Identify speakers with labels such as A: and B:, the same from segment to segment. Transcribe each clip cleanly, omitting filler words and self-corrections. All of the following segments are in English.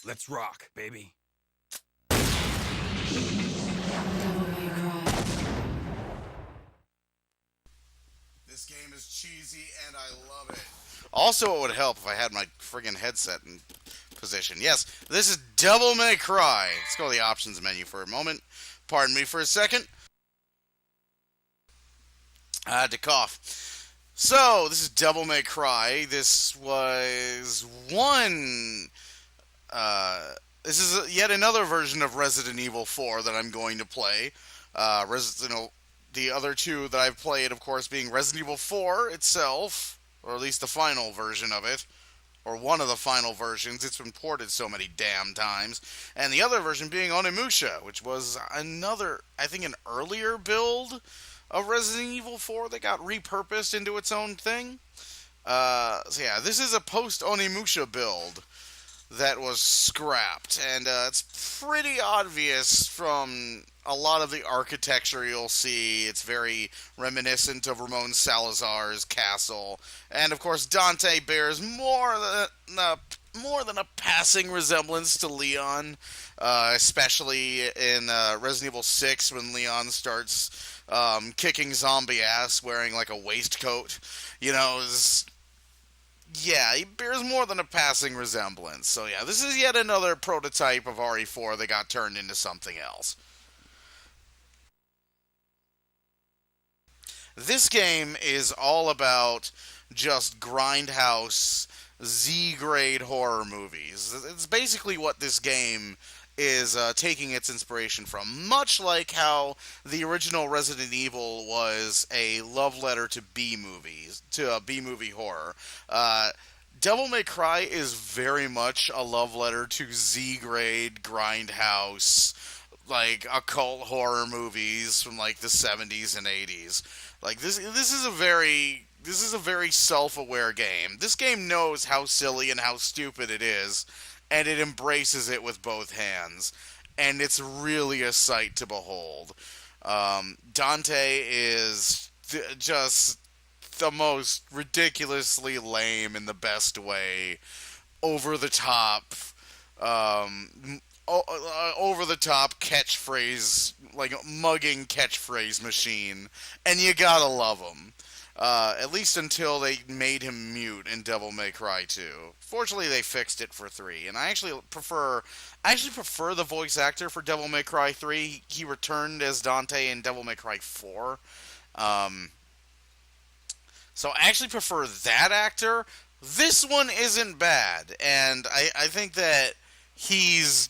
A: Let's rock, baby.
B: This game is cheesy and I love it. Also, it would help if I had my friggin' headset in position. Yes, this is Devil May Cry. Let's go to the options menu for a moment. Pardon me for a second. I had to cough. So, this is Devil May Cry. This was one... this is yet another version of Resident Evil 4 that I'm going to play. The other two that I've played, of course, being Resident Evil 4 itself, or at least the final version of it, or one of the final versions. It's been ported so many damn times. And the other version being Onimusha, which was another, I think, an earlier build of Resident Evil 4 that got repurposed into its own thing. So yeah, this is a post-Onimusha build that was scrapped, and it's pretty obvious from a lot of the architecture you'll see. It's very reminiscent of Ramon Salazar's castle, and of course Dante bears more than a passing resemblance to Leon, especially in Resident Evil 6 when Leon starts kicking zombie ass wearing like a waistcoat. You know, yeah, he bears more than a passing resemblance. So yeah, this is yet another prototype of RE4 that got turned into something else. This game is all about just grindhouse Z-grade horror movies. It's basically what this game is taking its inspiration from, much like how the original Resident Evil was a love letter to B-movies, to B-movie horror. Devil May Cry is very much a love letter to Z-grade grindhouse, like occult horror movies from like the 70s and 80s. Like this is a very self-aware game. This game knows how silly and how stupid it is, and it embraces it with both hands. And it's really a sight to behold. Dante is just the most ridiculously lame in the best way, over the top, over the top catchphrase, like mugging catchphrase machine, and you gotta love him. At least until they made him mute in Devil May Cry 2. Fortunately, they fixed it for 3, and I actually prefer the voice actor for Devil May Cry 3. He returned as Dante in Devil May Cry 4. So I actually prefer that actor. This one isn't bad, and I think that he's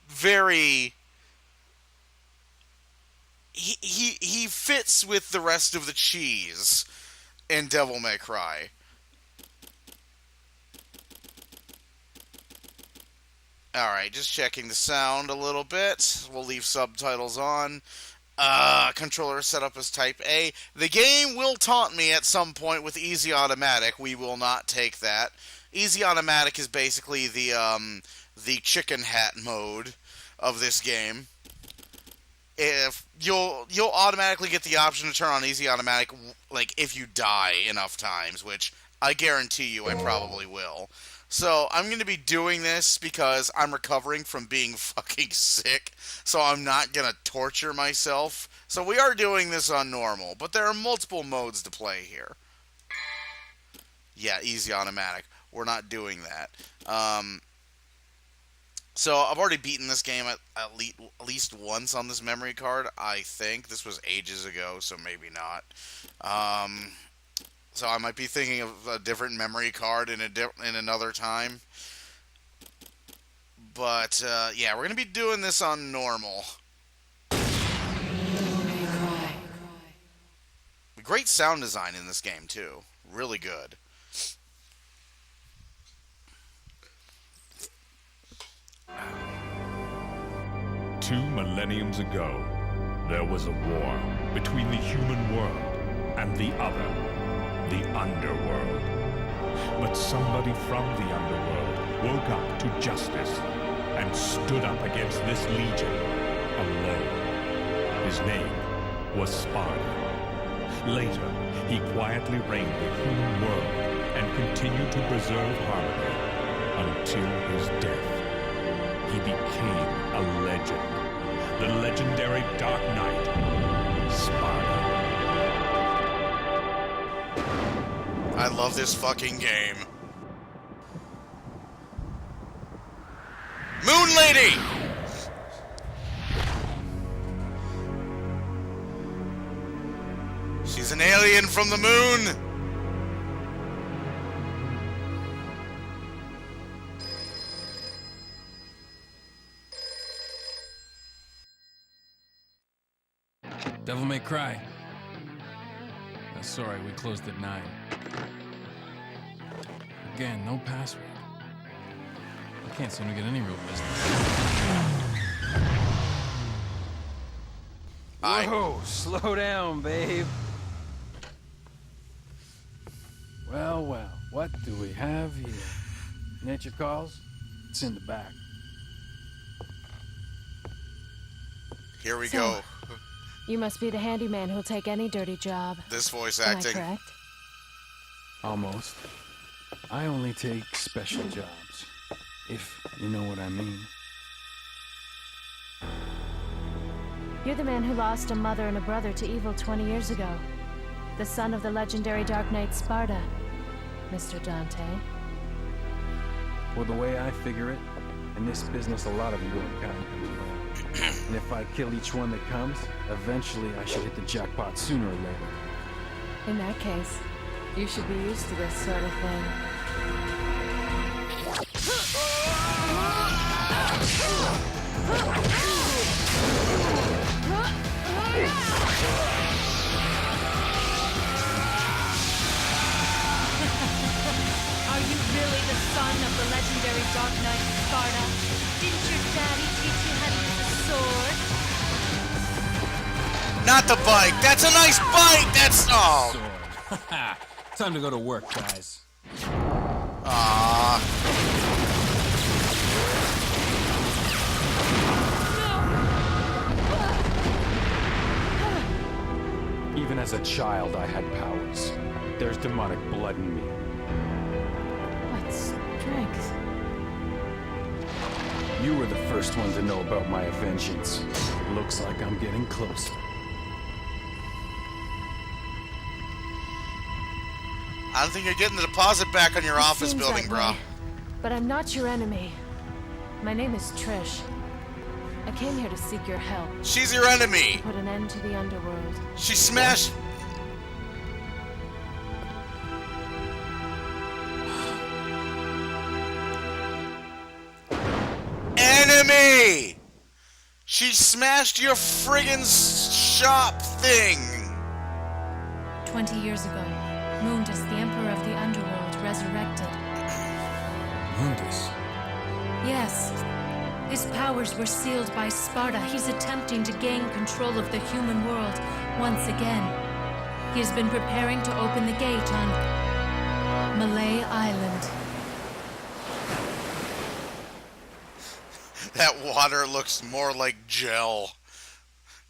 B: very... He fits with the rest of the cheese in Devil May Cry. Alright, just checking the sound a little bit. We'll leave subtitles on. Controller set up as Type A. The game will taunt me at some point with Easy Automatic. We will not take that. Easy Automatic is basically the chicken hat mode of this game. If you'll automatically get the option to turn on Easy Automatic, like if you die enough times, which I guarantee you I probably will. So I'm going to be doing this because I'm recovering from being fucking sick, so I'm not going to torture myself. So we are doing this on normal, but there are multiple modes to play here. Yeah, Easy Automatic. We're not doing that. So I've already beaten this game at least once on this memory card, I think. This was ages ago, so maybe not. So I might be thinking of a different memory card in another time. But yeah, we're going to be doing this on normal. Great sound design in this game, too. Really good.
C: Two millenniums ago, there was a war between the human world and the other, the underworld. But somebody from the underworld woke up to justice and stood up against this legion alone. His name was Sparta. Later, he quietly reigned the human world and continued to preserve harmony until his death. he became a legend. The legendary Dark Knight, Sparta.
B: I love this fucking game. Moon Lady! She's an alien from the moon!
A: Devil May Cry. Sorry, we closed at 9. Again, no password. I can't seem to get any real business.
D: Whoa, slow down, babe.
A: Well, well, what do we have here? Nature calls? It's in the back.
B: Here we
E: So,
B: go.
E: You must be the handyman who'll take any dirty job.
B: This voice
E: Am I
B: acting.
E: correct?
A: Almost. I only take special jobs, if you know what I mean.
E: You're the man who lost a mother and a brother to evil 20 years ago. The son of the legendary Dark Knight Sparta, Mr. Dante.
A: Well, the way I figure it, in this business, a lot of your kind comes around. And if I kill each one that comes, eventually I should hit the jackpot sooner or later.
E: In that case, you should be used to this sort of thing.
F: Are you really the son of the legendary Dark Knight Sparta? Didn't your daddy teach you how to use a sword?
B: Not the bike! That's a nice bike! That's... Oh!
D: Sword. Time to go to work, guys.
B: Aww.
A: Even as a child, I had powers. There's demonic blood in me.
E: What strength?
A: You were the first one to know about my vengeance. Looks like I'm getting closer.
B: I don't think you're getting the deposit back on your
E: It
B: office
E: seems
B: building,
E: that
B: bro.
E: way, but I'm not your enemy. My name is Trish. I came here to seek your help.
B: She's your enemy.
E: Put an end to the underworld.
B: She smashed... Enemy! She smashed your friggin' shop thing!
F: 20 years ago, Mundus, the Emperor of the Underworld, resurrected.
A: Mundus.
F: Yes. His powers were sealed by Sparta. He's attempting to gain control of the human world once again. He has been preparing to open the gate on Malay Island.
B: That water looks more like gel.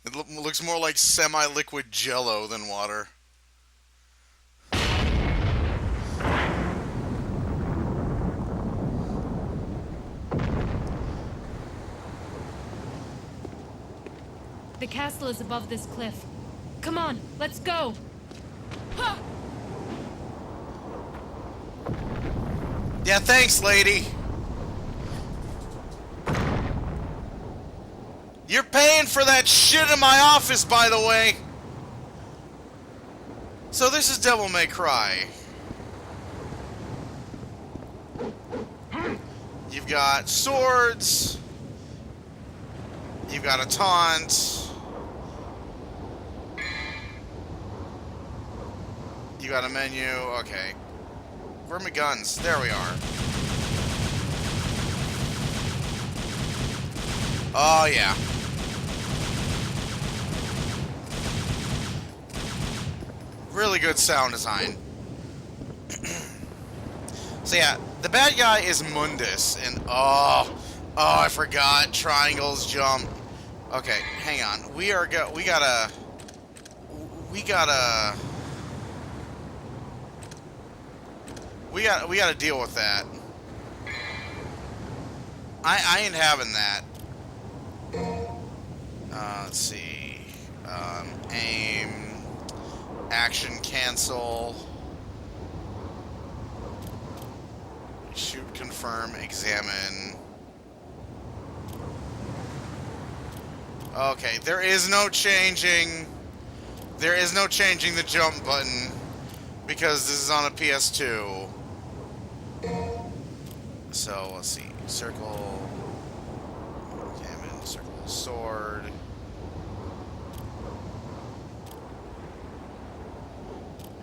B: It looks more like semi-liquid jello than water.
F: The castle is above this cliff. Come on, let's go! Ha!
B: Yeah, thanks, lady. You're paying for that shit in my office, by the way. So this is Devil May Cry. You've got swords. You've got a taunt. You got a menu. Okay. Where are my guns? There we are. Oh, yeah. Really good sound design. So yeah, the bad guy is Mundus, and oh, I forgot triangles jump. Okay, hang on. We gotta deal with that. I ain't having that. Let's see. Aim. Action cancel. Shoot, confirm, examine. Okay, there is no changing. There is no changing the jump button because this is on a PS2. So let's see. Circle. Examine. Circle. Sword.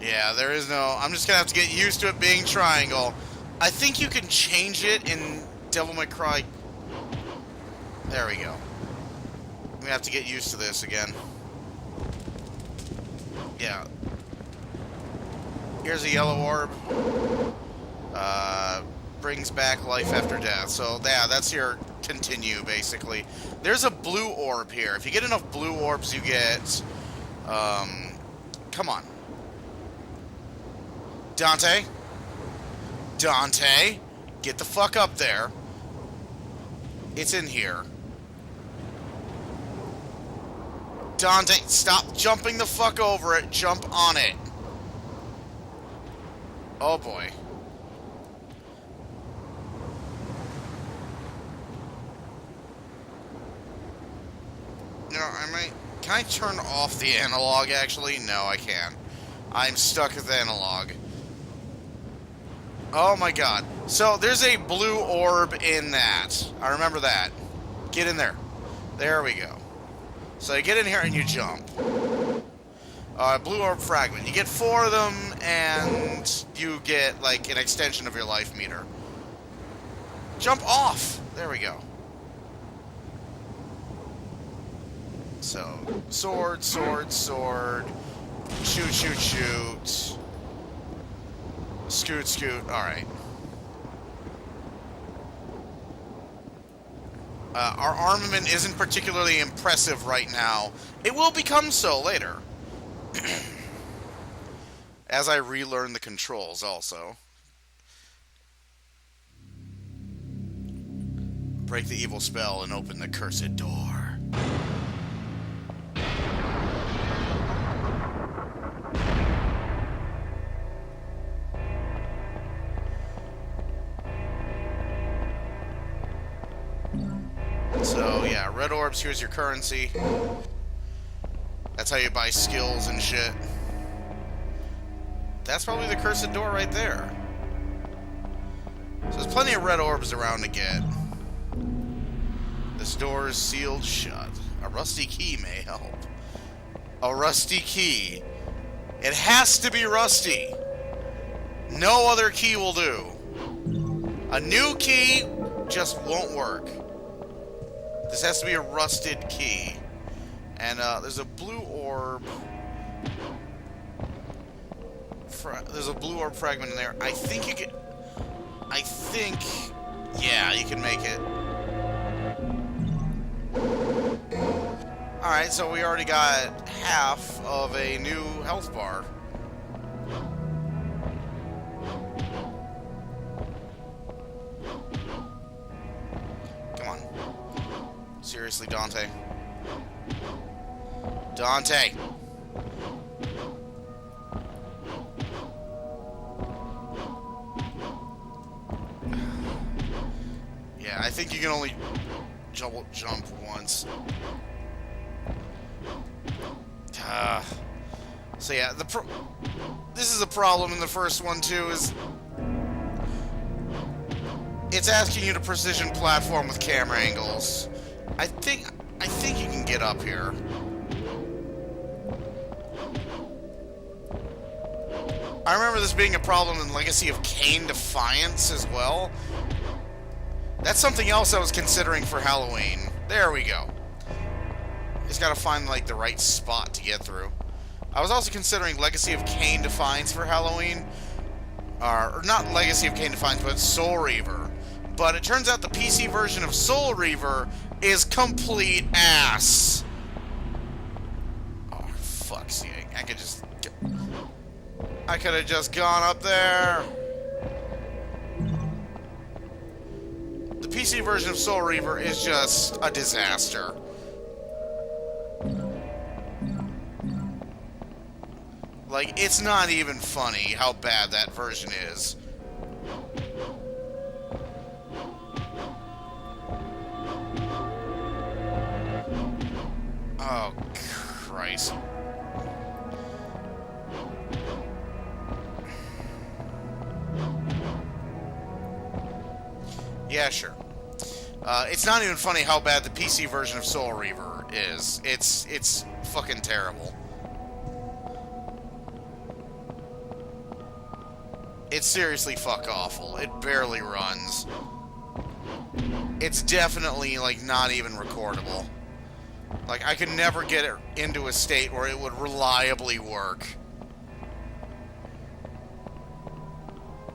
B: Yeah, there is no... I'm just gonna have to get used to it being triangle. I think you can change it in Devil May Cry. There we go. I'm gonna have to get used to this again. Yeah. Here's a yellow orb. Brings back life after death. So, yeah, that's your continue, basically. There's a blue orb here. If you get enough blue orbs, you get... come on. Dante? Dante? Get the fuck up there. It's in here. Dante, stop jumping the fuck over it. Jump on it. Oh boy. You know, can I turn off the analog, actually? No, I can't. I'm stuck with the analog. Oh my god. So, there's a blue orb in that. I remember that. Get in there. There we go. So, you get in here and you jump. Blue orb fragment. You get 4 of them, and you get, like, an extension of your life meter. Jump off! There we go. So, sword, sword, sword. Shoot, shoot, shoot. Scoot, scoot. Alright. Our armament isn't particularly impressive right now. It will become so later. As I relearn the controls, also. Break the evil spell and open the cursed door. So, yeah, red orbs, here's your currency. That's how you buy skills and shit. That's probably the cursed door right there. So there's plenty of red orbs around to get. This door is sealed shut. A rusty key may help. A rusty key. It has to be rusty. No other key will do. A new key just won't work. This has to be a rusted key. And there's a blue orb. There's a blue orb fragment in there. I think you can... Yeah, you can make it. Alright, so we already got half of a new health bar. Come on. Seriously, Dante. Dante! Yeah, I think you can only jump once. So yeah, this is a problem in the first one too, is it's asking you to precision platform with camera angles. I think you can get up here. I remember this being a problem in Legacy of Kain Defiance as well. That's something else I was considering for Halloween. There we go. Just gotta find, like, the right spot to get through. I was also considering Legacy of Kain Defiance for Halloween. Or not Legacy of Kain Defiance, but Soul Reaver. But it turns out the PC version of Soul Reaver is complete ass. Oh, fuck's sake. I could have just gone up there. The PC version of Soul Reaver is just a disaster. Like, it's not even funny how bad that version is. Oh, Christ. Yeah, sure. It's not even funny how bad the PC version of Soul Reaver is. It's fucking terrible. It's seriously fuck awful. It barely runs. It's definitely, like, not even recordable. Like, I could never get it into a state where it would reliably work.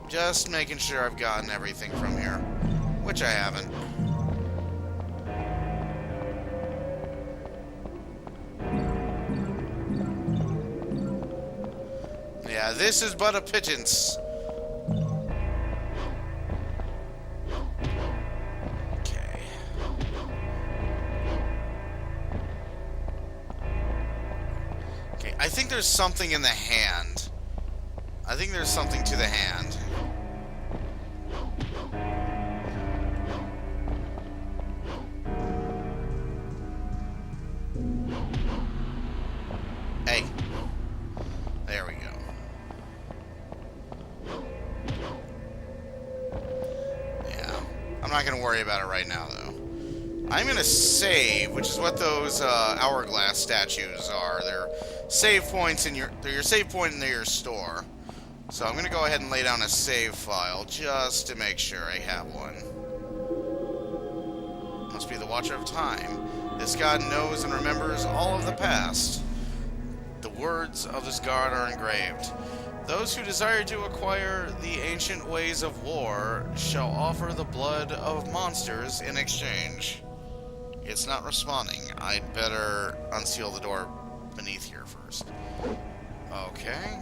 B: Just making sure I've gotten everything from here. Which I haven't. Yeah, this is but a pittance. Okay. Okay, I think there's something in the hand. I think there's something to the hand. Hey. There we go. Yeah. I'm not going to worry about it right now, though. I'm going to save, which is what those hourglass statues are. They're save points in they're your save point in your store. So I'm going to go ahead and lay down a save file just to make sure I have one. Must be the Watcher of Time. This god knows and remembers all of the past. The words of this god are engraved. Those who desire to acquire the ancient ways of war shall offer the blood of monsters in exchange. It's not responding. I'd better unseal the door beneath here first. Okay.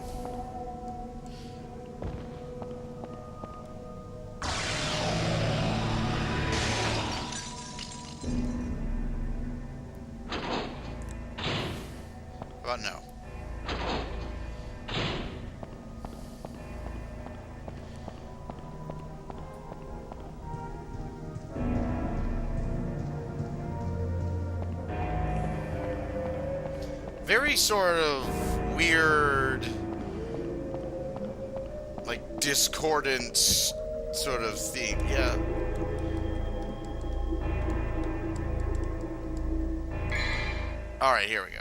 B: How about no? Very sort of weird, like discordant sort of theme, yeah. Alright, here we go.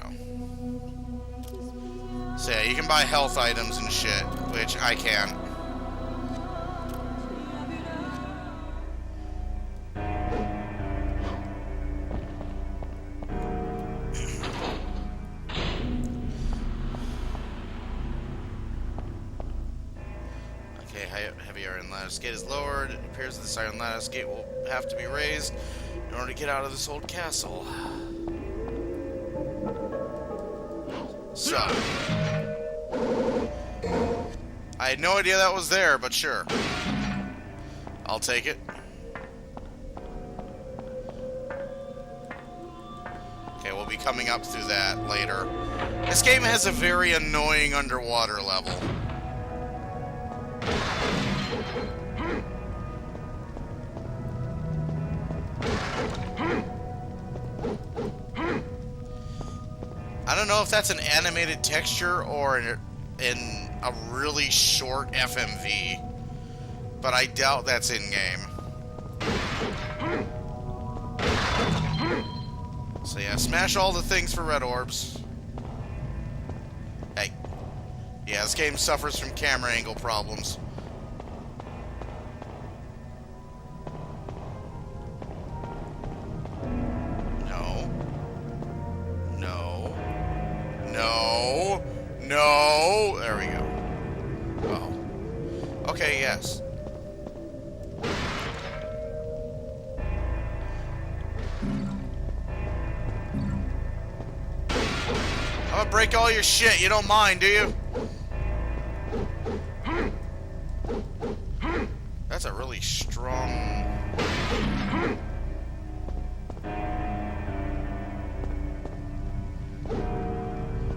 B: So yeah, you can buy health items and shit, which I can't. Okay, heavy iron lattice gate is lowered. It appears this iron lattice gate will have to be raised in order to get out of this old castle. So, I had no idea that was there, but sure. I'll take it. Okay, we'll be coming up through that later. This game has a very annoying underwater level. I don't know if that's an animated texture or in a really short FMV, but I doubt that's in-game. So yeah, smash all the things for red orbs. Hey. Yeah, this game suffers from camera angle problems. No! There we go. Oh. Okay, yes. I'm gonna break all your shit. You don't mind, do you? That's a really strong...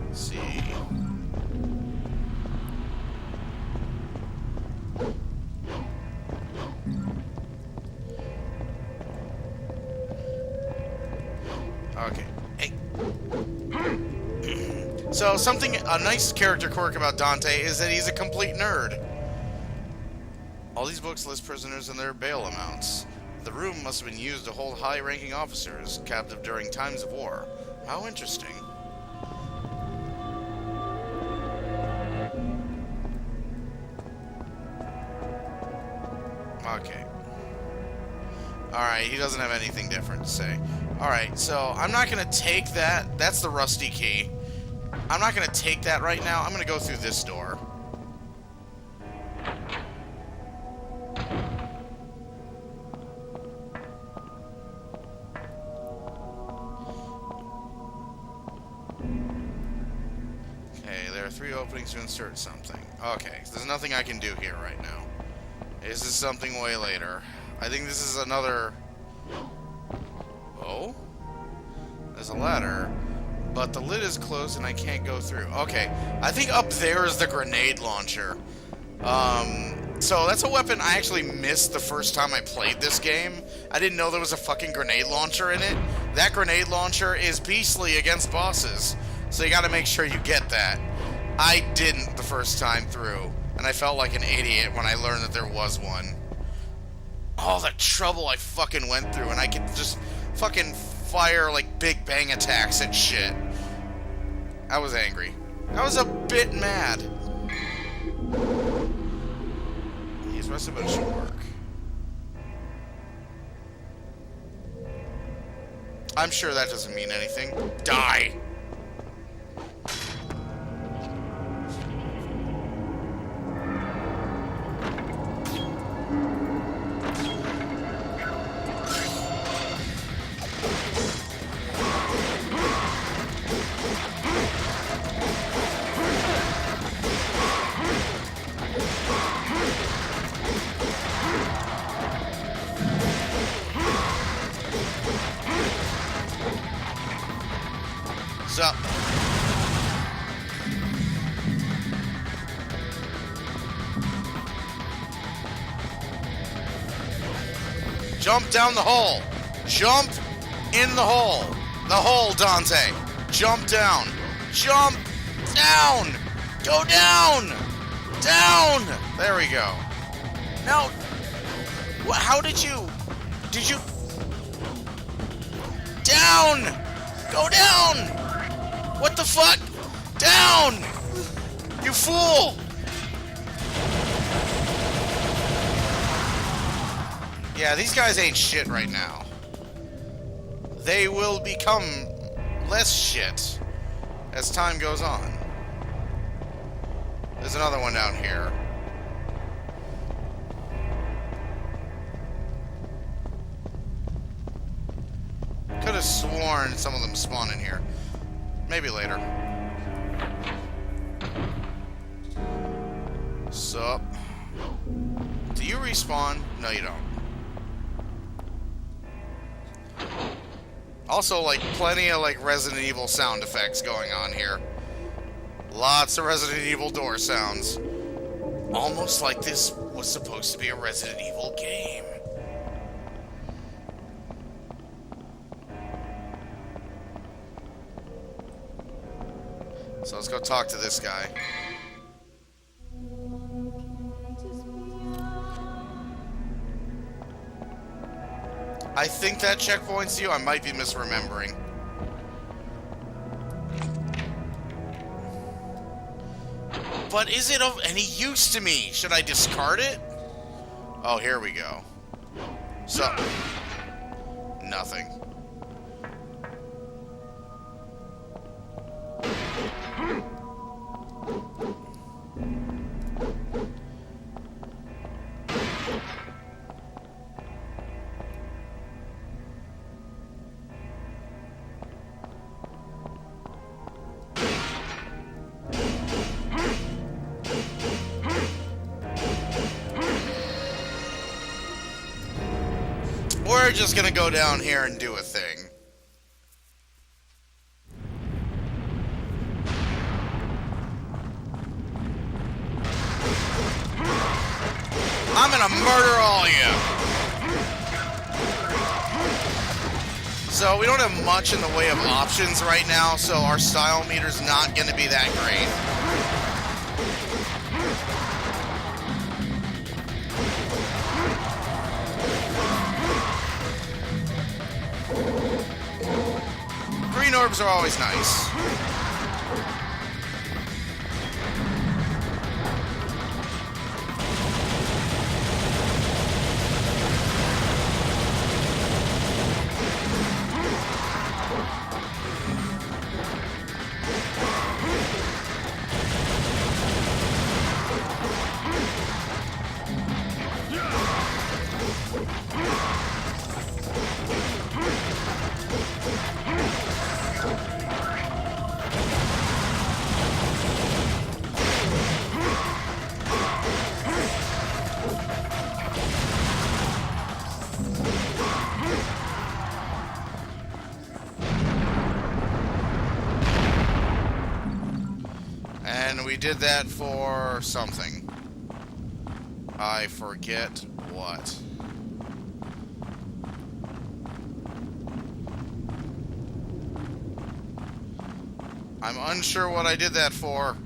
B: Let's see. Okay. Hey. So a nice character quirk about Dante is that he's a complete nerd. All these books list prisoners and their bail amounts. The room must have been used to hold high-ranking officers captive during times of war. How interesting. Okay. Alright, he doesn't have anything different to say. Alright, so I'm not going to take that. That's the rusty key. I'm not going to take that right now. I'm going to go through this door. Okay, there are 3 openings to insert something. Okay, so there's nothing I can do here right now. Is this something way later? I think this is another... Oh? There's a ladder, but the lid is closed and I can't go through. Okay, I think up there is the grenade launcher. So that's a weapon I actually missed the first time I played this game. I didn't know there was a fucking grenade launcher in it. That grenade launcher is beastly against bosses, so you gotta make sure you get that. I didn't the first time through, and I felt like an idiot when I learned that there was one. All the trouble I fucking went through, and I could just fucking fire, like, big bang attacks at shit. I was angry. I was a bit mad. These rest of it should work. I'm sure that doesn't mean anything. Die! Up. Jump down the hole. Jump in the hole. The hole, Dante. Jump down. Jump down. Go down. Down. There we go. Now, how did you... Did you... Down. Go down. What the fuck? Down! You fool! Yeah, these guys ain't shit right now. They will become less shit as time goes on. There's another one down here. Could have sworn some of them spawn in here. Maybe later. Sup? Do you respawn? No, you don't. Also, like, plenty of, like, Resident Evil sound effects going on here. Lots of Resident Evil door sounds. Almost like this was supposed to be a Resident Evil game. So let's go talk to this guy. I think that checkpoint's you. I might be misremembering. But is it of any use to me? Should I discard it? Oh, here we go. So, nothing. just gonna go down here and do a thing. I'm gonna murder all of you. So we don't have much in the way of options right now, so our style meter's not gonna be that great. Green orbs are always nice. And we did that for something. I forget what. I'm unsure what I did that for.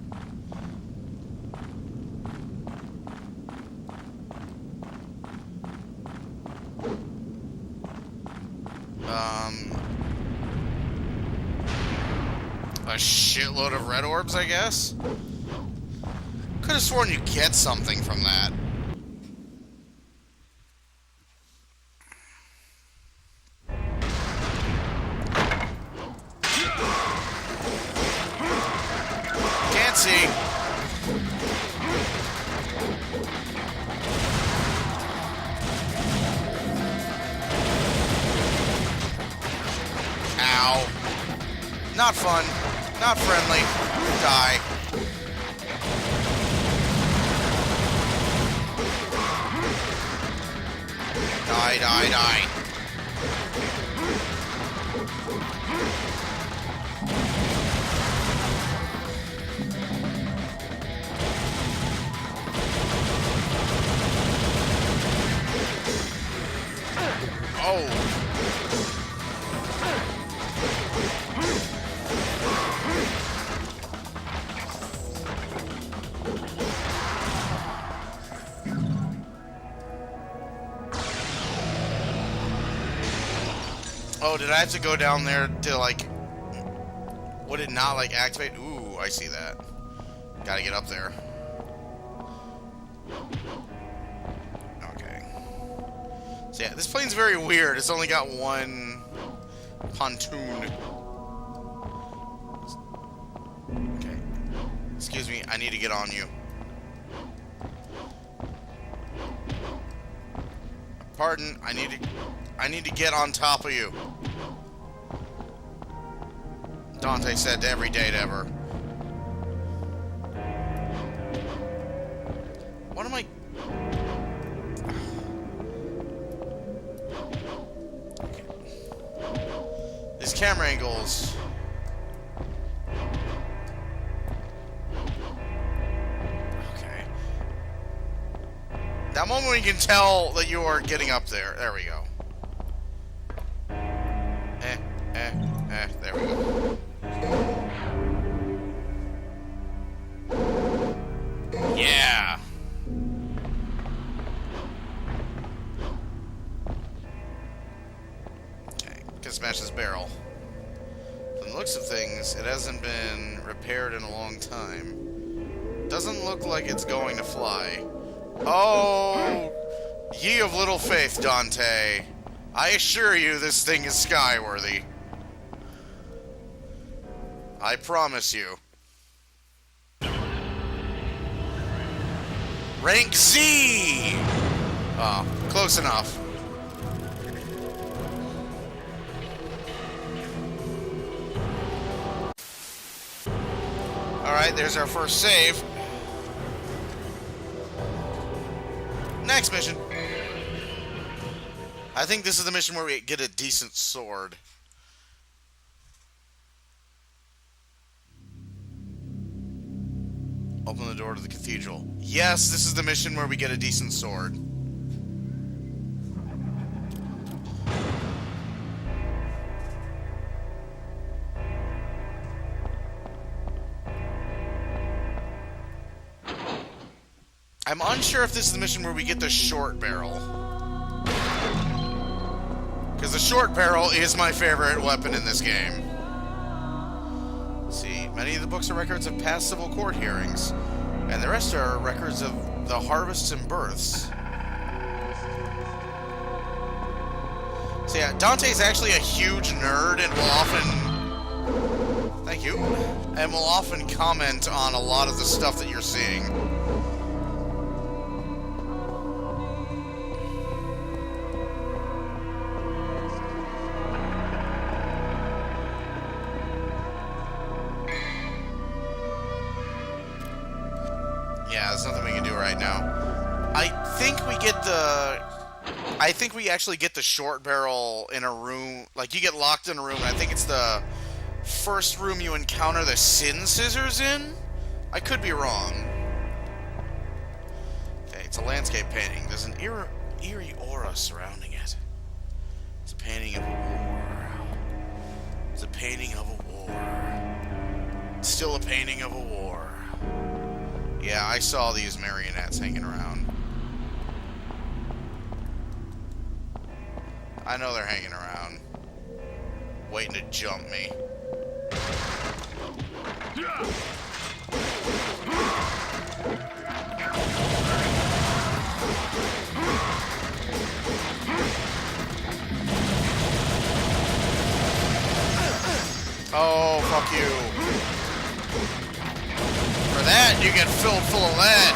B: A shitload of red orbs, I guess? Could have sworn you get something from that. Can't see. Ow. Not fun. Not friendly. Die. Die, die, die. Oh. Oh, did I have to go down there to, like... Would it not, like, activate? Ooh, I see that. Gotta get up there. Okay. So, yeah, this plane's very weird. It's only got one pontoon. Okay. Excuse me, I need to get on you. Pardon, I need to get on top of you. Dante said to every date ever. What am I... Okay. These camera angles... Okay. That moment when you can tell that you are getting up there. There we go. There we go. Yeah. Okay, can smash this barrel. From the looks of things, it hasn't been repaired in a long time. Doesn't look like it's going to fly. Oh, ye of little faith, Dante. I assure you this thing is skyworthy. I promise you. Rank Z! Oh, close enough. Alright, there's our first save. Next mission. I think this is the mission where we get a decent sword. Open the door to the cathedral. Yes, this is the mission where we get a decent sword. I'm unsure if this is the mission where we get the short barrel. Because the short barrel is my favorite weapon in this game. Let's see, many of the books are records of past civil court hearings, and the rest are records of the harvests and births. So yeah, Dante's actually a huge nerd and will often... Thank you. And will often comment on a lot of the stuff that you're seeing. Yeah, there's nothing we can do right now. I think we actually get the short barrel in a room. Like, you get locked in a room, and I think it's the first room you encounter the sin scissors in? I could be wrong. Okay, it's a landscape painting. There's an eerie aura surrounding it. It's a painting of a war. It's a painting of a war. It's still a painting of a war. Yeah, I saw these marionettes hanging around. I know they're hanging around, waiting to jump me. Oh, fuck you. For that, you get filled full of lead.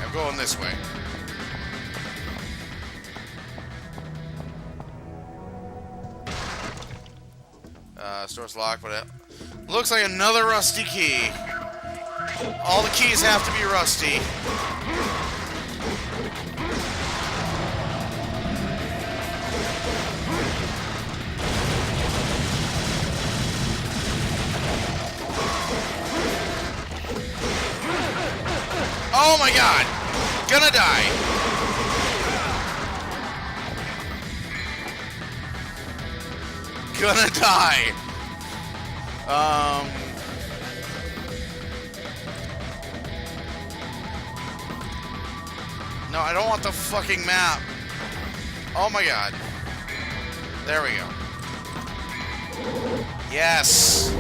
B: I'm going this way. Store's locked, but it looks like another rusty key. All the keys have to be rusty. Oh my god! Gonna die. Gonna die. No, I don't want the fucking map. Oh my god. There we go. Yes.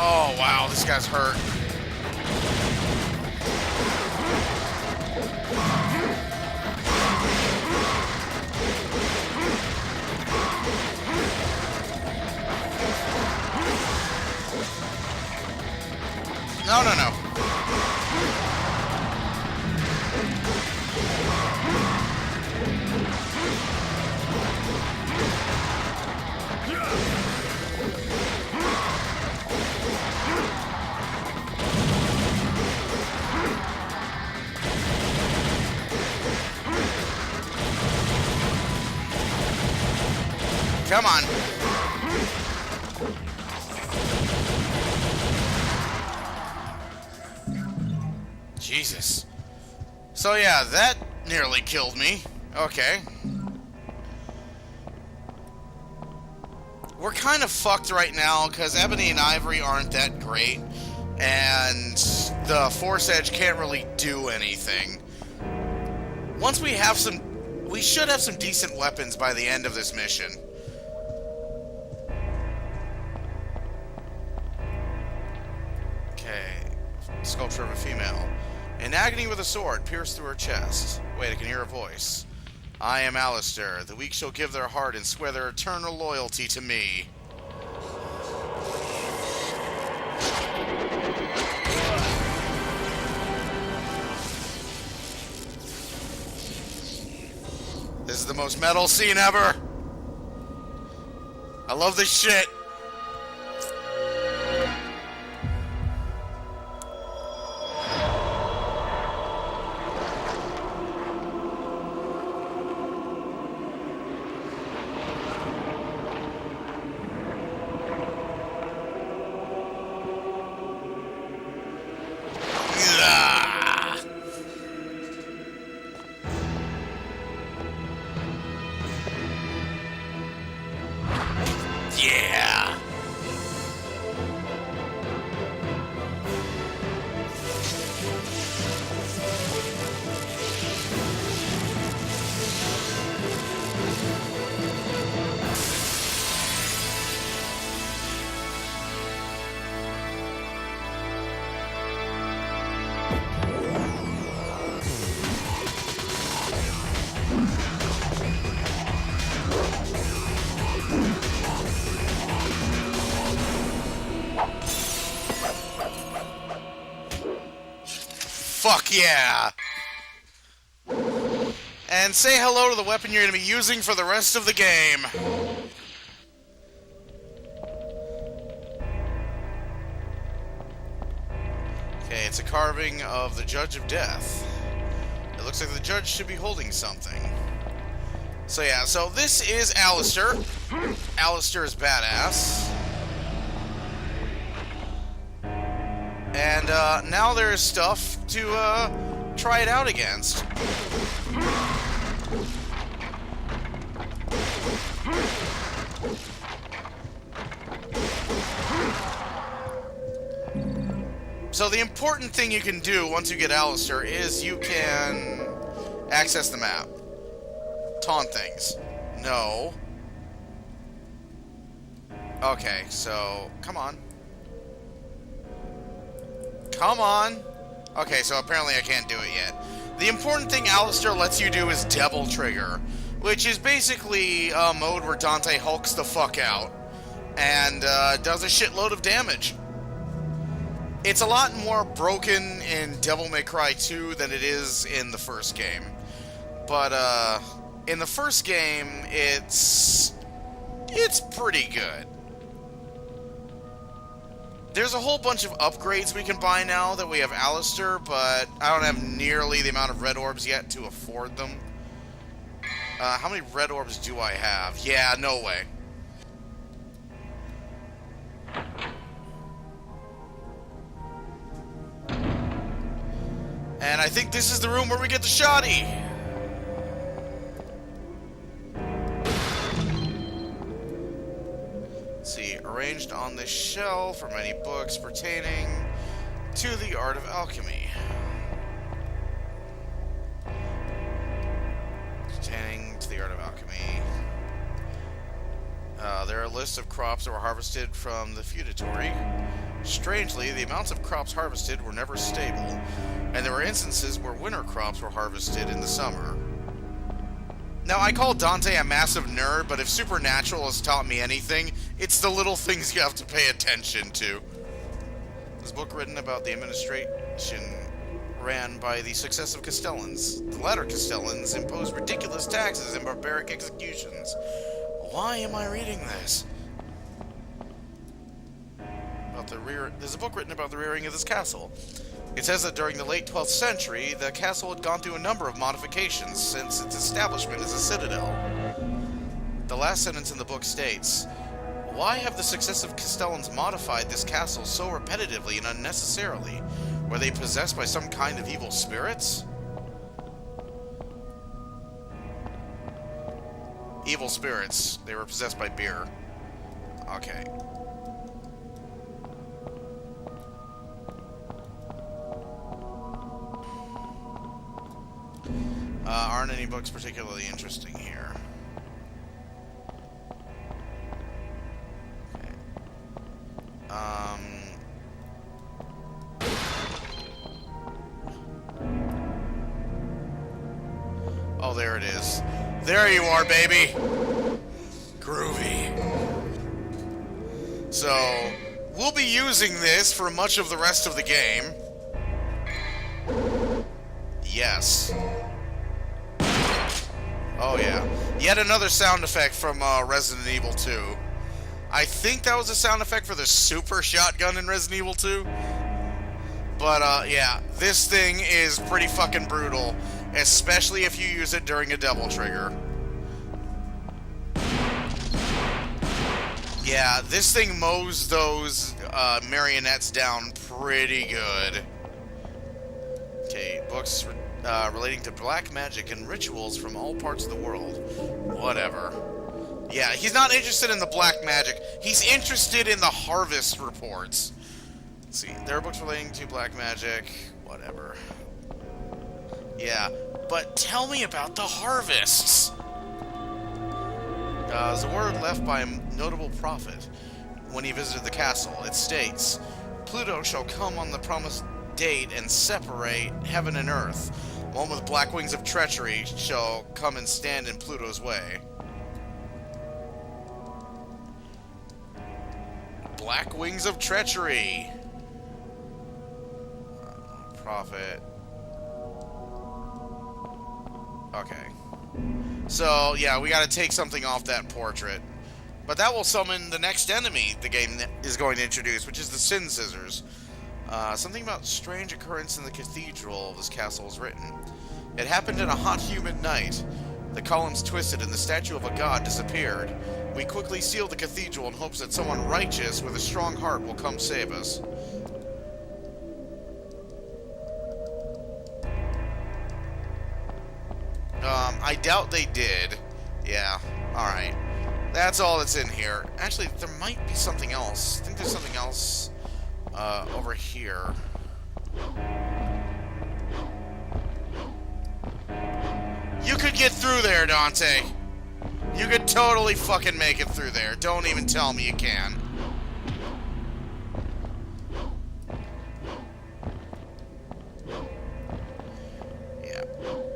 B: Oh, wow, this guy's hurt. No, no, no. Come on. Jesus. So yeah, that nearly killed me. Okay. We're kind of fucked right now because Ebony and Ivory aren't that great, and the Force Edge can't really do anything. Once we have some... We should have some decent weapons by the end of this mission. Okay. Sculpture of a female. In agony with a sword pierced through her chest. Wait, I can hear a voice. I am Alistair. The weak shall give their heart and swear their eternal loyalty to me. This is the most metal scene ever. I love this shit. Yeah. Fuck yeah! And say hello to the weapon you're going to be using for the rest of the game. Okay, it's a carving of the Judge of Death. It looks like the judge should be holding something. So yeah, so this is Alistair. Alistair is badass. And now there's stuff to try it out against. So the important thing you can do once you get Alistair is you can access the map. Taunt things. No. Okay, so come on. Come on! Okay, so apparently I can't do it yet. The important thing Alistair lets you do is Devil Trigger, which is basically a mode where Dante hulks the fuck out and does a shitload of damage. It's a lot more broken in Devil May Cry 2 than it is in the first game. But in the first game, it's pretty good. There's a whole bunch of upgrades we can buy now that we have Alistair, but I don't have nearly the amount of red orbs yet to afford them. How many red orbs do I have? Yeah, no way. And I think this is the room where we get the shoddy. See, arranged on this shelf are many books pertaining to the art of alchemy. Pertaining to the art of alchemy. There are lists of crops that were harvested from the feudatory. Strangely, the amounts of crops harvested were never stable, and there were instances where winter crops were harvested in the summer. Now, I call Dante a massive nerd, but if Supernatural has taught me anything, it's the little things you have to pay attention to. This book written about the administration ran by the successive Castellans. The latter Castellans imposed ridiculous taxes and barbaric executions. Why am I reading this? There's a book written about the rearing of this castle. It says that during the late 12th century, the castle had gone through a number of modifications since its establishment as a citadel. The last sentence in the book states, "Why have the successive Castellans modified this castle so repetitively and unnecessarily? Were they possessed by some kind of evil spirits?" Evil spirits. They were possessed by beer. Okay. Aren't any books particularly interesting here? Okay. there it is. There you are, baby. Groovy. So, we'll be using this for much of the rest of the game. Yes. Oh, yeah. Yet another sound effect from Resident Evil 2. I think that was a sound effect for the super shotgun in Resident Evil 2. But, yeah, this thing is pretty fucking brutal, especially if you use it during a double trigger. Yeah, this thing mows those marionettes down pretty good. Okay, books relating to black magic and rituals from all parts of the world. Whatever. Yeah, he's not interested in the black magic. He's interested in the harvest reports. Let's see, there are books relating to black magic. Whatever. Yeah, but tell me about the harvests. There's a word left by a notable prophet when he visited the castle. It states, Pluto shall come on the promised date and separate heaven and earth. One with black wings of treachery shall come and stand in Pluto's way. Black wings of treachery. Prophet. Okay. So, yeah, we gotta take something off that portrait. But that will summon the next enemy the game is going to introduce, which is the Sin Scissors. Something about strange occurrence in the cathedral of this castle is written. It happened in a hot, humid night. The columns twisted and the statue of a god disappeared. We quickly sealed the cathedral in hopes that someone righteous with a strong heart will come save us. I doubt they did. Yeah, alright. That's all that's in here. Actually, there might be something else. I think there's something else over here. You could get through there, Dante. You could totally fucking make it through there. Don't even tell me you can. Yeah.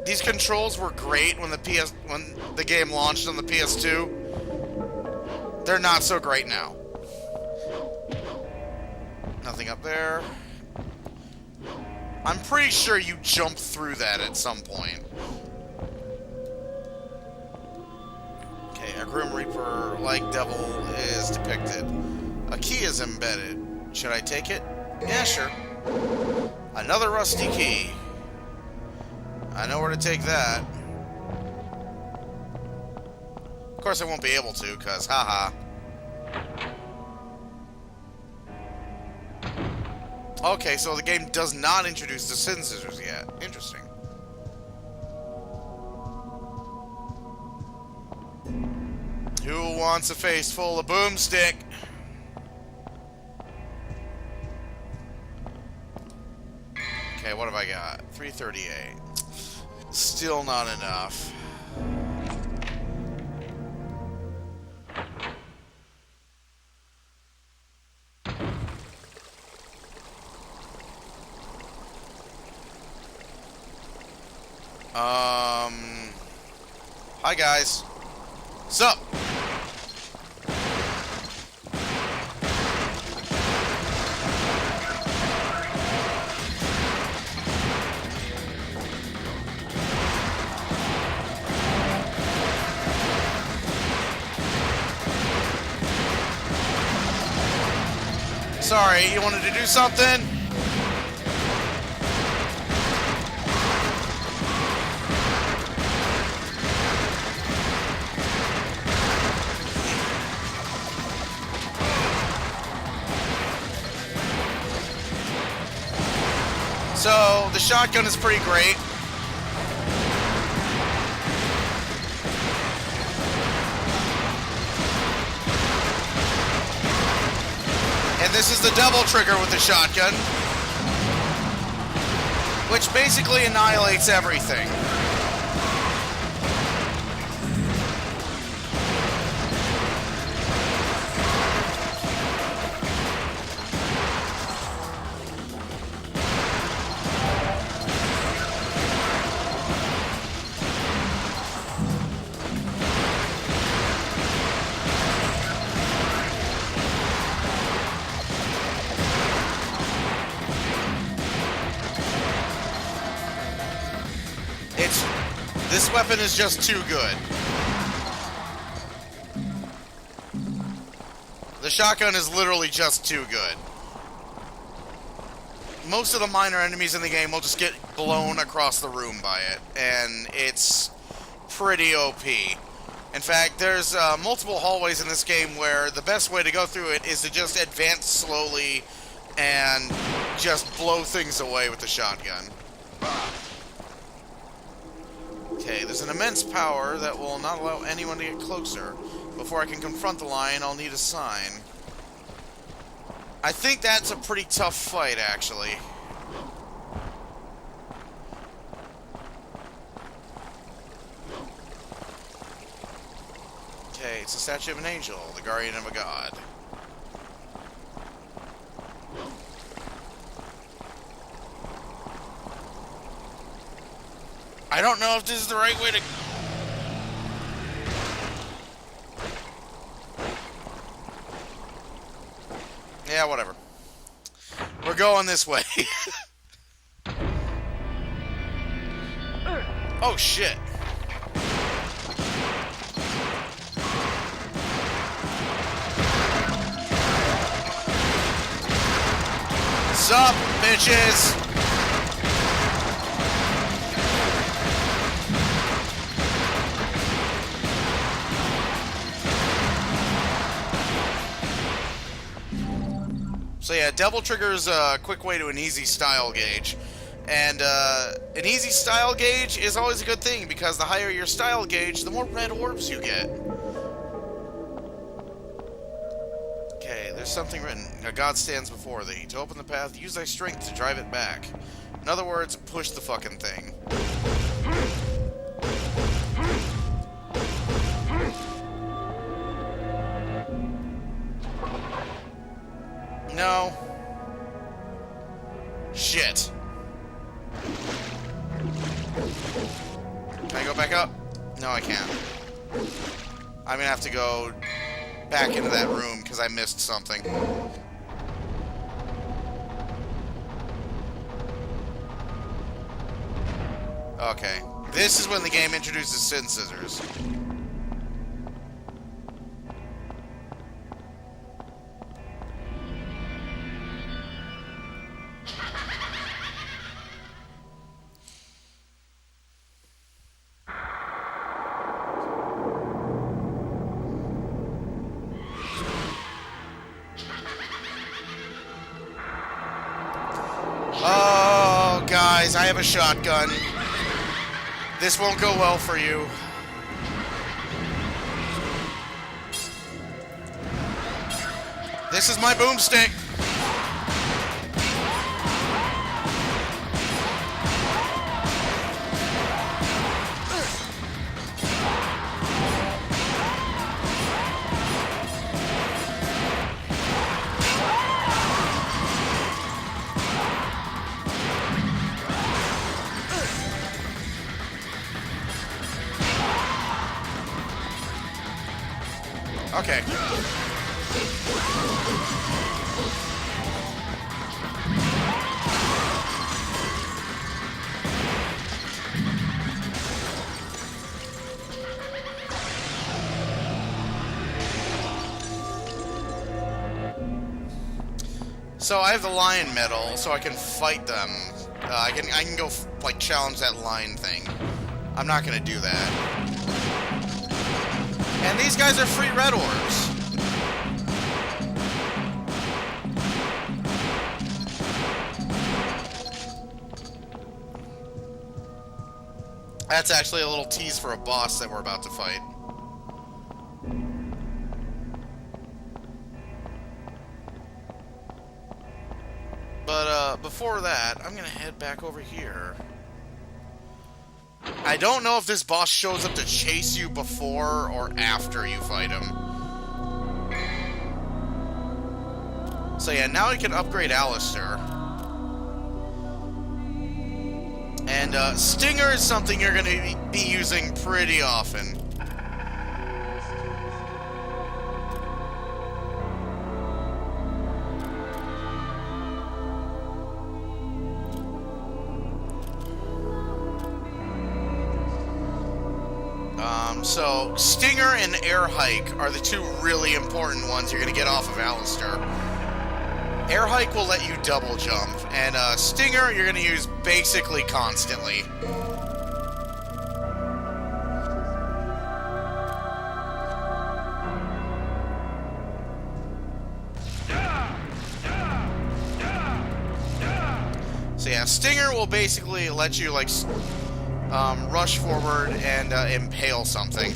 B: These controls were great when the game launched on the PS2. They're not so great now. Nothing up there. I'm pretty sure you jump through that at some point. Okay, a Grim Reaper-like devil is depicted. A key is embedded. Should I take it? Yeah, sure. Another rusty key. I know where to take that. Of course I won't be able to, because haha. Okay, so the game does not introduce the Sin Scissors yet. Interesting. Who wants a face full of boomstick? Okay, what have I got? 338. Still not enough. Hi guys. Sup? Sorry, you wanted to do something? So, the shotgun is pretty great. And this is the double trigger with the shotgun, which basically annihilates everything. This weapon is just too good. The shotgun is literally just too good. Most of the minor enemies in the game will just get blown across the room by it, and it's pretty OP. In fact, there's multiple hallways in this game where the best way to go through it is to just advance slowly and just blow things away with the shotgun. Okay, there's an immense power that will not allow anyone to get closer. Before I can confront the lion, I'll need a sign. I think that's a pretty tough fight, actually. Okay, it's a statue of an angel, the guardian of a god. I don't know if this is the right way to... Yeah, whatever. We're going this way. Oh, shit. Sup, bitches? So yeah, double trigger is a quick way to an easy style gauge. And an easy style gauge is always a good thing, because the higher your style gauge, the more red orbs you get. Okay, there's something written. A god stands before thee. To open the path, use thy strength to drive it back. In other words, push the fucking thing. No. Shit. Can I go back up? No, I can't. I'm gonna have to go back into that room because I missed something. Okay. This is when the game introduces Sin Scissors. Oh, guys, I have a shotgun. This won't go well for you. This is my boomstick. Okay. So I have the lion medal, so I can fight them. I can go like challenge that lion thing. I'm not gonna do that. And these guys are free red orbs. That's actually a little tease for a boss that we're about to fight. But before that, I'm gonna head back over here. I don't know if this boss shows up to chase you before or after you fight him. So yeah, now we can upgrade Alistair. And Stinger is something you're going to be using pretty often. So, Stinger and Air Hike are the two really important ones you're going to get off of Alistair. Air Hike will let you double jump, and Stinger you're going to use basically constantly. So yeah, Stinger will basically let you, like, rush forward and impale something.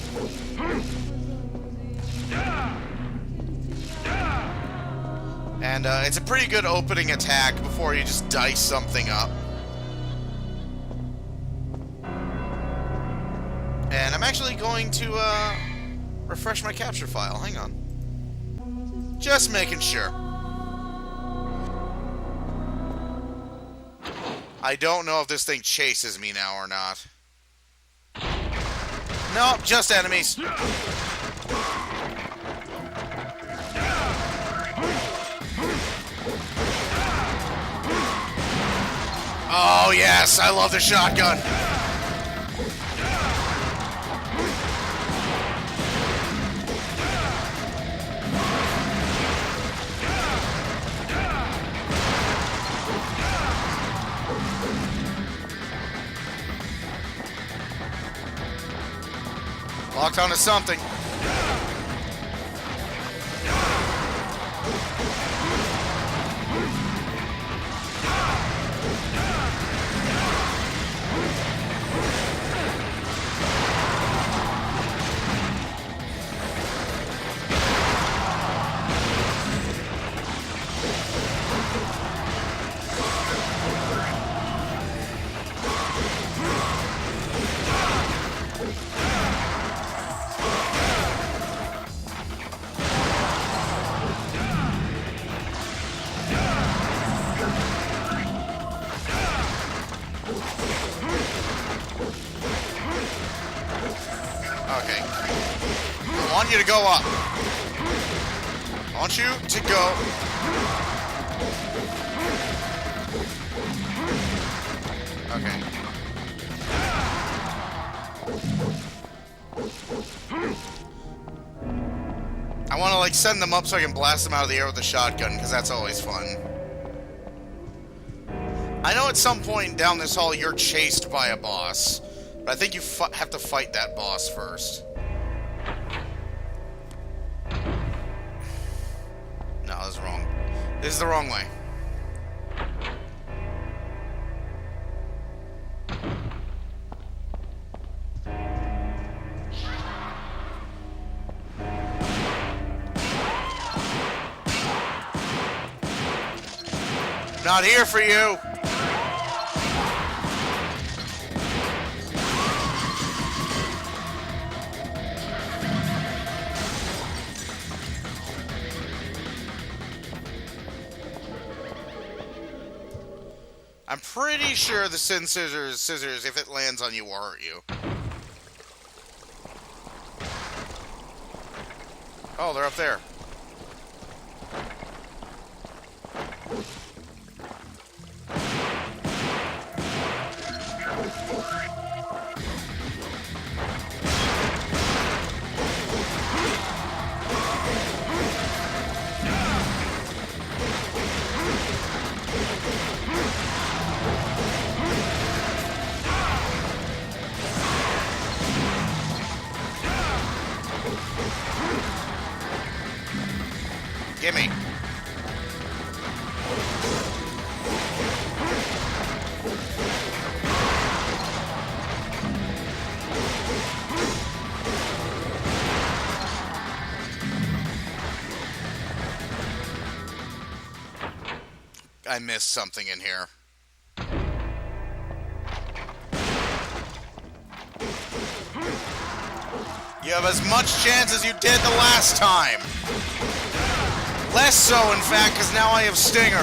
B: And it's a pretty good opening attack before you just dice something up. And I'm actually going to refresh my capture file. Hang on. Just making sure. I don't know if this thing chases me now or not. Nope, just enemies. Oh yes, I love the shotgun. Locked onto something. Okay. I want you to go up. I want you to go. Okay. I want to, like, send them up so I can blast them out of the air with a shotgun, because that's always fun. I know at some point down this hall you're chased by a boss, but I think you have to fight that boss first. No, this is wrong. This is the wrong way. Not here for you. I'm pretty sure the Sin Scissors, if it lands on you, will hurt you. Oh, they're up there. Gimme. I missed something in here. You have as much chance as you did the last time. Less so, in fact, because now I have Stinger.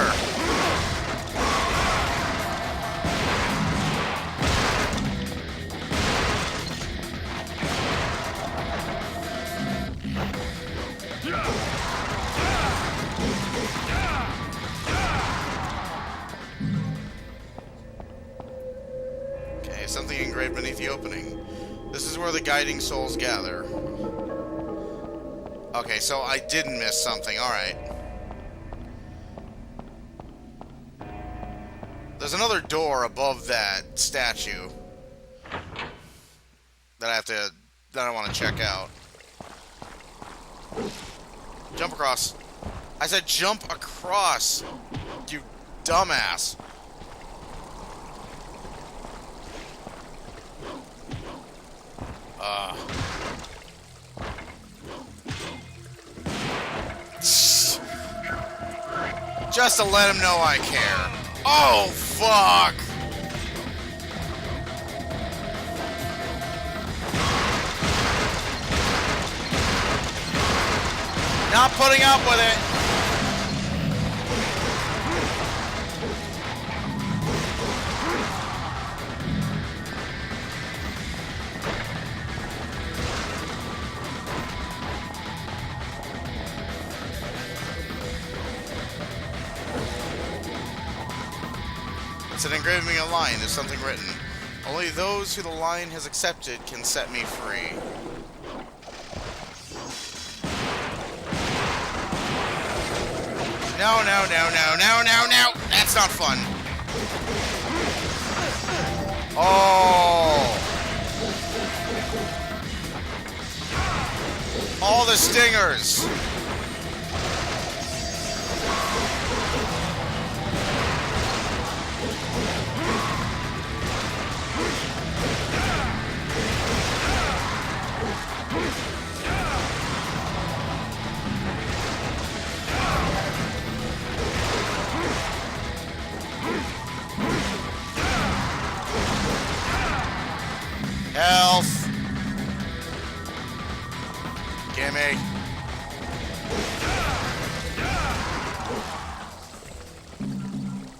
B: Okay, something engraved beneath the opening. This is where the guiding souls gather. Okay, so I didn't miss something. Alright. There's another door above that statue that I want to check out. Jump across. I said jump across, you dumbass. Just to let him know I care. Oh, fuck! Not putting up with it. It's an engraving a line. There's something written. Only those who the line has accepted can set me free. No, no, no, no, no, no, no! That's not fun. Oh! All the stingers! Health. Gimme.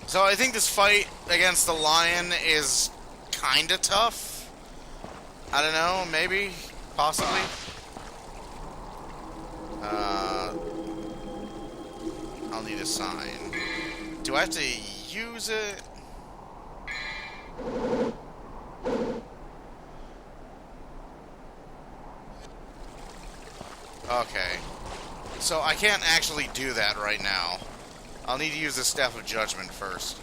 B: So I think this fight against the lion is kinda tough. I don't know, maybe, possibly. I'll need a sign. Do I have to use it? Okay. So I can't actually do that right now. I'll need to use the Staff of Judgment first.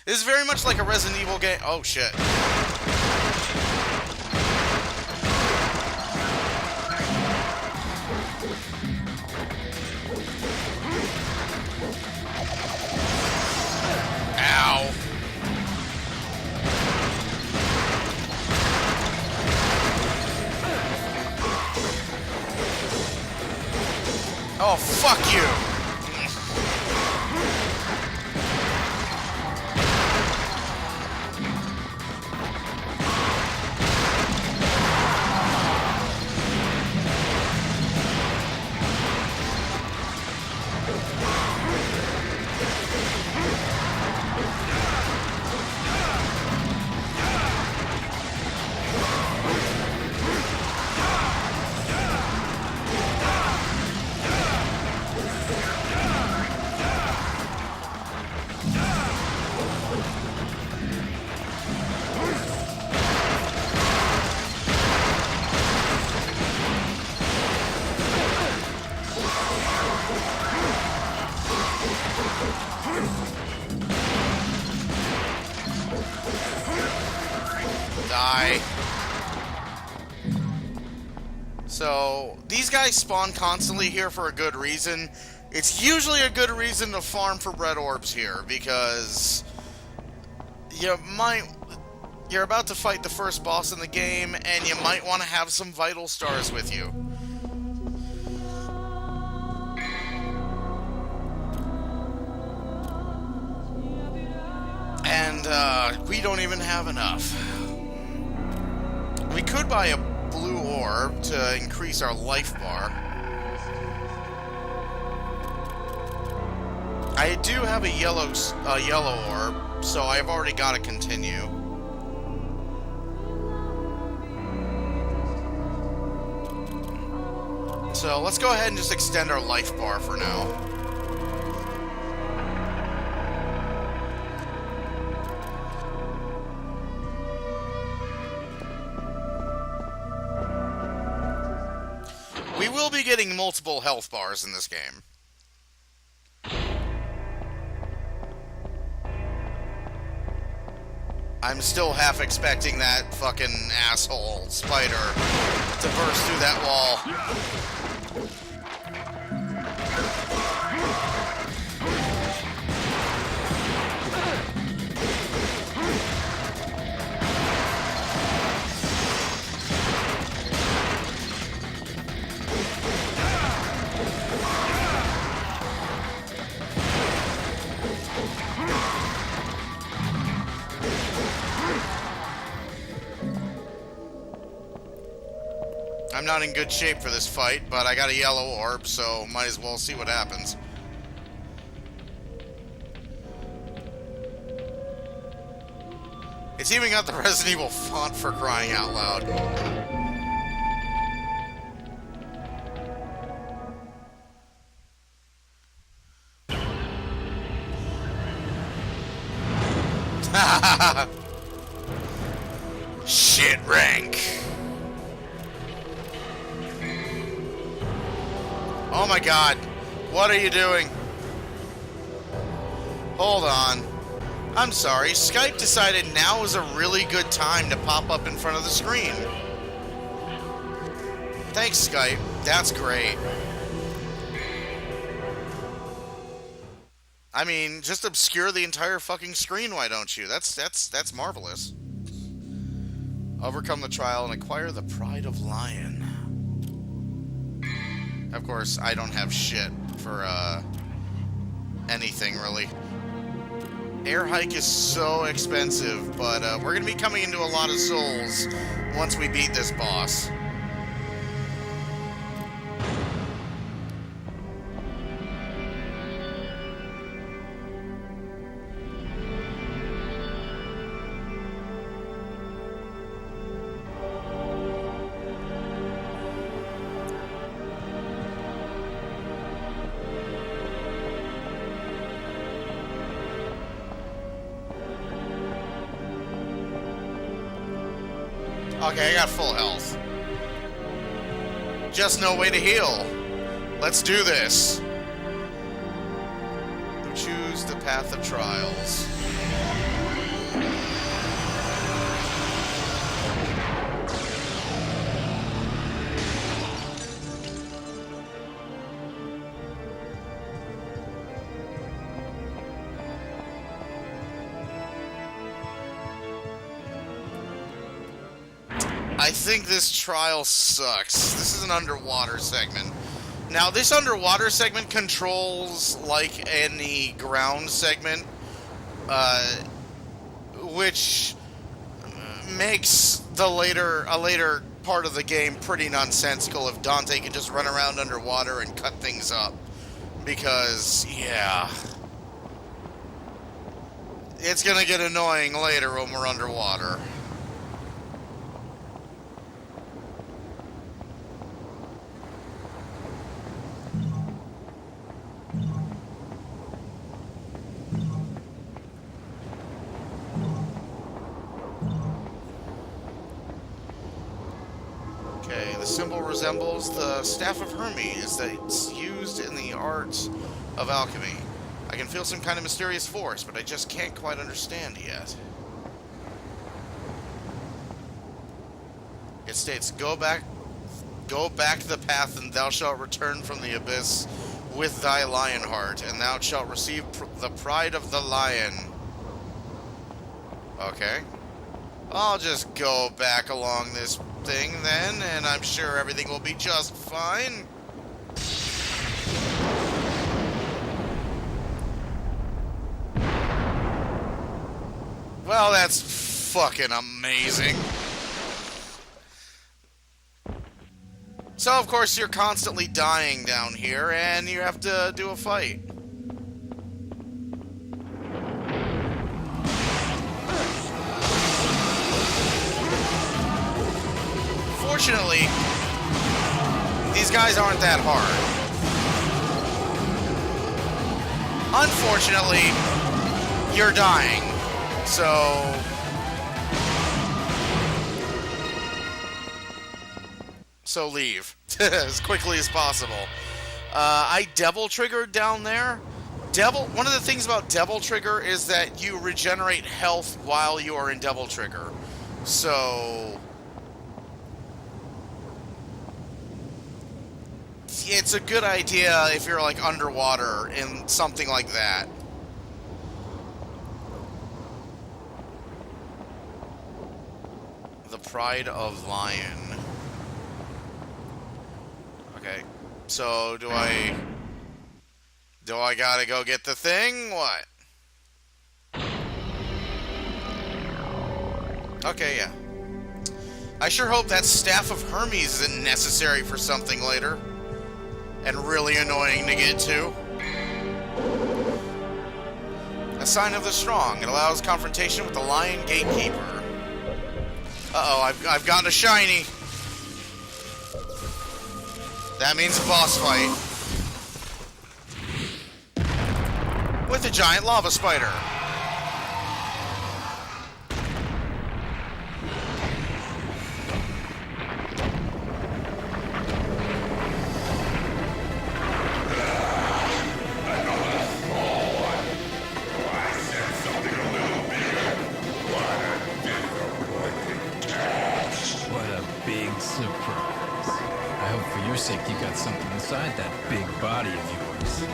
B: This is very much like a Resident Evil game. Oh, shit. Ow. Oh, fuck you! Die. So, these guys spawn constantly here for a good reason. It's usually a good reason to farm for red orbs here, because you're about to fight the first boss in the game, and you might want to have some vital stars with you. And, we don't even have enough. We could buy a blue orb to increase our life bar. I do have a yellow orb, so I've already got to continue. So let's go ahead and just extend our life bar for now. we will be getting multiple health bars in this game. I'm still half expecting that fucking asshole spider to burst through that wall. I'm not in good shape for this fight, but I got a yellow orb, so might as well see what happens. It's even got the Resident Evil font for crying out loud. Shit rank. Oh my god. What are you doing? Hold on. I'm sorry. Skype decided now is a really good time to pop up in front of the screen. Thanks, Skype. That's great. I mean, just obscure the entire fucking screen, why don't you? That's marvelous. Overcome the trial and acquire the Pride of Lion. Of course, I don't have shit for, anything, really. Air hike is so expensive, but, we're gonna be coming into a lot of souls once we beat this boss. Okay, I got full health. Just no way to heal. Let's do this. Choose the path of trials. I think this trial sucks. This is an underwater segment. Now, this underwater segment controls like any ground segment, which makes a later part of the game pretty nonsensical if Dante can just run around underwater and cut things up. Because, yeah, it's gonna get annoying later when we're underwater. The symbol resembles the Staff of Hermes that's used in the art of alchemy. I can feel some kind of mysterious force, but I just can't quite understand yet. It states, go back the path, and thou shalt return from the abyss with thy lion heart, and thou shalt receive the pride of the lion. Okay. I'll just go back along this thing then, and I'm sure everything will be just fine. Well, that's fucking amazing. So, of course, you're constantly dying down here, and you have to do a fight. Fortunately, these guys aren't that hard. Unfortunately, you're dying, so So leave as quickly as possible. I double triggered down there. One of the things about double trigger is that you regenerate health while you are in double trigger. So it's a good idea if you're like underwater in something like that. The Pride of Lion. Okay, so do I gotta go get the thing? What? Okay, yeah. I sure hope that Staff of Hermes isn't necessary for something later. And really annoying to get to. A sign of the strong. It allows confrontation with the Lion Gatekeeper. Uh-oh, I've gotten a shiny. That means a boss fight. With a giant lava spider.
D: What a big surprise. I hope for your sake you got something inside that big body of yours.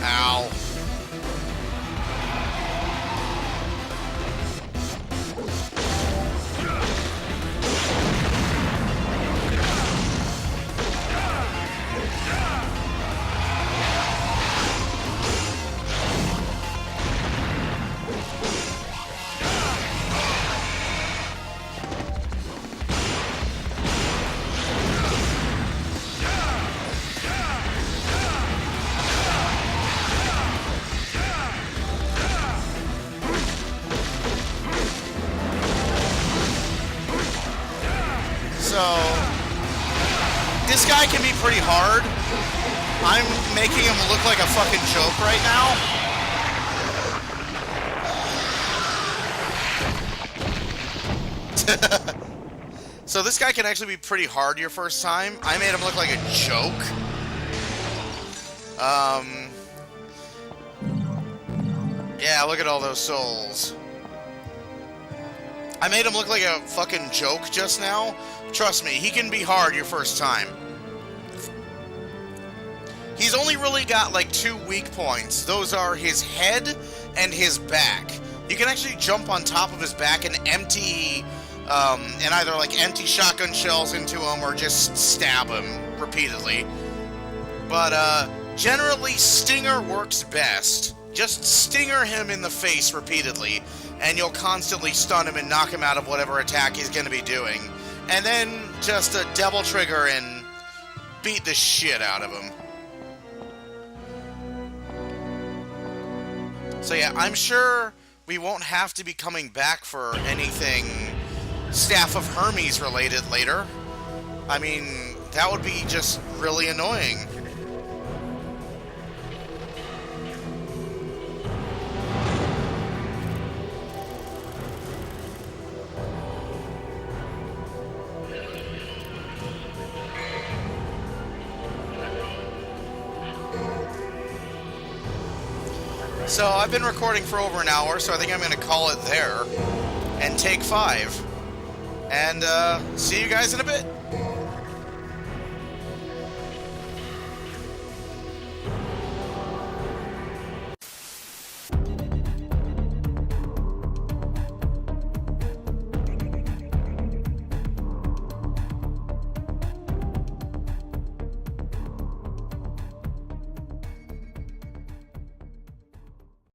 B: Ow. So, this guy can be pretty hard. I'm making him look like a fucking joke right now. So this guy can actually be pretty hard your first time. I made him look like a joke. Yeah, look at all those souls. I made him look like a fucking joke just now. Trust me, he can be hard your first time. He's only really got like 2 weak points. Those are his head and his back. You can actually jump on top of his back and empty, and either like empty shotgun shells into him or just stab him repeatedly. But generally, Stinger works best. Just stinger him in the face repeatedly, and you'll constantly stun him and knock him out of whatever attack he's going to be doing. And then just a double trigger and beat the shit out of him. So yeah, I'm sure we won't have to be coming back for anything Staff of Hermes related later. I mean, that would be just really annoying. So I've been recording for over an hour, so I think I'm going to call it there and take 5. And see you guys in a bit.